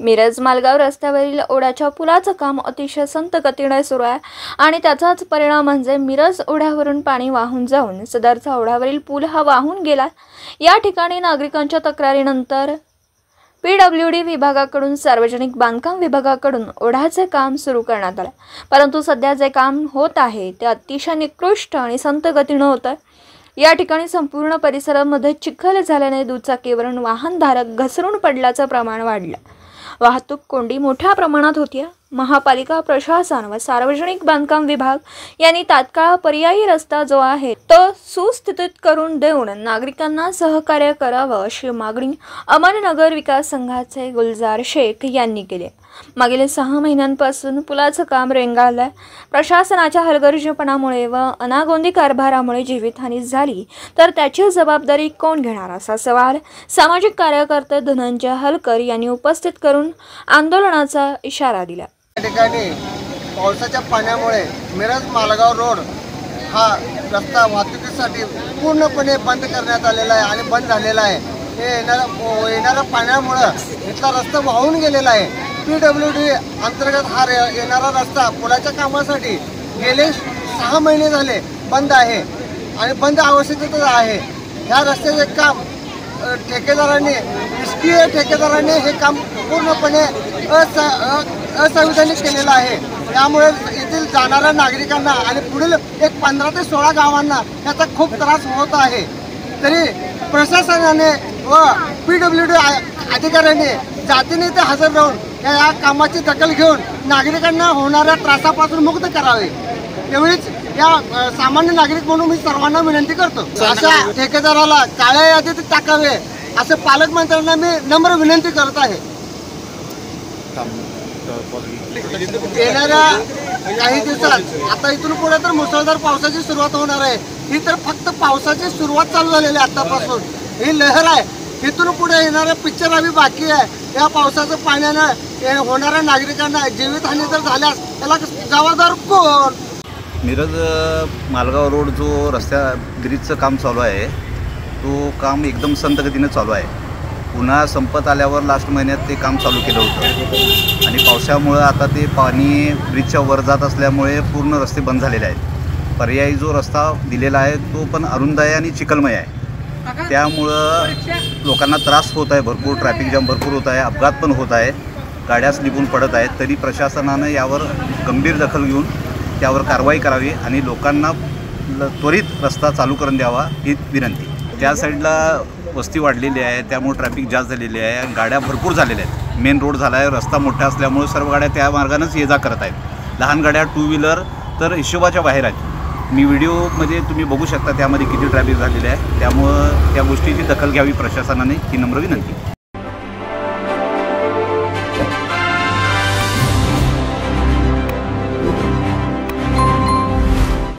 मिरज मालगाव रस्त्यावरील ओढ्याच्या पुलाचं काम अतिशय संत गतीने सुरू आहे आणि त्याचाच परिणाम म्हणजे मिरज ओढ्यावरून पाणी वाहून जाऊन सदरचा ओढ्यावरील पूल हा वाहून गेला। या ठिकाणी नागरिकांच्या तक्रारीनंतर पीडब्ल्यूडी विभागाकडून सार्वजनिक बांधकाम विभागाकडून ओढ्याचे काम सुरू करण्यात आले, परंतु सध्या जे काम होत आहे ते अतिशय निकृष्ट आणि संत गतीने होत आहे। या ठिकाणी संपूर्ण परिसरामध्ये चिखल झाल्याने दुचाकीवरून वाहनधारक घसरून पडल्याचं प्रमाण वाढलं। वाहतूक कोंडी मोठ्या प्रमाणात होती। महापालिका प्रशासन व सार्वजनिक बांधकाम विभाग यांनी तात्काळ पर्यायी रस्ता जो आहे तो सुस्थितीत करून देऊन नागरिकांना सहकार्य करावं अशी मागणी अमरनगर विकास संघाचे गुलजार शेख यांनी केली। मागील 6 महिन्यांपासून पुलाचं काम रेंगाळलंय। प्रशासनाच्या हलगर्जीपणामुळे व अनागोंदी कारभारामुळे जीवितहानी झाली तर त्याची जबाबदारी कोण घेणार असा सवाल सामाजिक कार्यकर्ते धनंजय हलकर यांनी उपस्थित करून आंदोलनाचा इशारा दिला। या ठिकाणी पावसाच्या पाण्यामुळे मिरज मालगाव रोड हा रस्ता वाहतुकीसाठी पूर्णपणे बंद करण्यात आलेला आहे आणि बंद झालेला आहे। हे येणाऱ्या पाण्यामुळे इथला रस्ता वाहून गेलेला आहे। पीडब्ल्यूडी अंतर्गत हा येणारा रस्ता पुलाच्या कामासाठी गेले 6 महिने झाले बंद आहे आणि बंद अवस्थेतच आहे। ह्या रस्त्याचे काम ठेकेदारांनी निष्क्रिय ठेकेदारांनी हे काम पूर्णपणे असंविधानिक केलेलं आहे। त्यामुळे येथील जाणाऱ्या नागरिकांना आणि पुढील एक 15 ते 16 गावांना याचा खूप त्रास होत आहे। तरी प्रशासनाने व पीडब्ल्यूडी अधिकाऱ्यांनी जातीने ते हजर राहून या कामाची दखल घेऊन नागरिकांना होणाऱ्या त्रासापासून मुक्त करावे, एवढीच या सामान्य नागरिक म्हणून मी सर्वांना विनंती करतो। अशा ठेकेदाराला काळ्या यादीत टाकावे असे पालकमंत्र्यांना मी नम्र विनंती करत आहे। येणाऱ्या काही दिवसात आता इथून पुढे तर मुसळधार पावसाची सुरुवात होणार आहे। ही तर फक्त पावसाची सुरुवात चालू झालेली आहे। आतापासून ही लहर आहे, इथून पुढे येणाऱ्या पिक्चर आम्ही बाकी आहे। या पावसाचं पाण्यानं होणाऱ्या नागरिकांना जीवितहानी जर झाल्यास त्याला जबाबदार कोण? मिरज मालगाव रोड जो रस्त्या ब्रिजचं काम चालू आहे तो काम एकदम संत गतीने चालू आहे। पुन्हा संपत आल्यावर लास्ट महिन्यात ते काम चालू केलं होतं आणि पावसामुळं आता ते पाणी ब्रिजच्या वर जात असल्यामुळे पूर्ण रस्ते बंद झालेले आहेत। पर्यायी जो रस्ता दिलेला आहे तो पण अरुंद आहे आणि चिखलमय आहे। त्यामुळं लोकांना त्रास होत आहे, भरपूर ट्रॅफिक जाम भरपूर होत आहे, अपघात पण होत आहे, गाड्या स्लिपून पडत आहेत। तरी प्रशासनानं यावर गंभीर दखल घेऊन त्यावर कारवाई करावी आणि लोकांना त्वरित रस्ता चालू करून द्यावा ही विनंती। त्या साईडला वस्ती वाढलेली आहे, त्यामुळे ट्रॅफिक जास्त झालेली आहे, गाड्या भरपूर झालेल्या आहेत। मेन रोड झाला आहे, रस्ता मोठा असल्यामुळे सर्व गाड्या त्या मार्गानेच ये जा करत आहेत। लहान गाड्या 2 व्हीलर तर हिशोबाच्या बाहेर आहेत। मी व्हिडिओमध्ये तुम्ही बघू शकता त्यामध्ये किती ट्रॅफिक झालेली आहे। त्यामुळं त्या गोष्टीची दखल घ्यावी प्रशासनाने ही नम्र विनंती।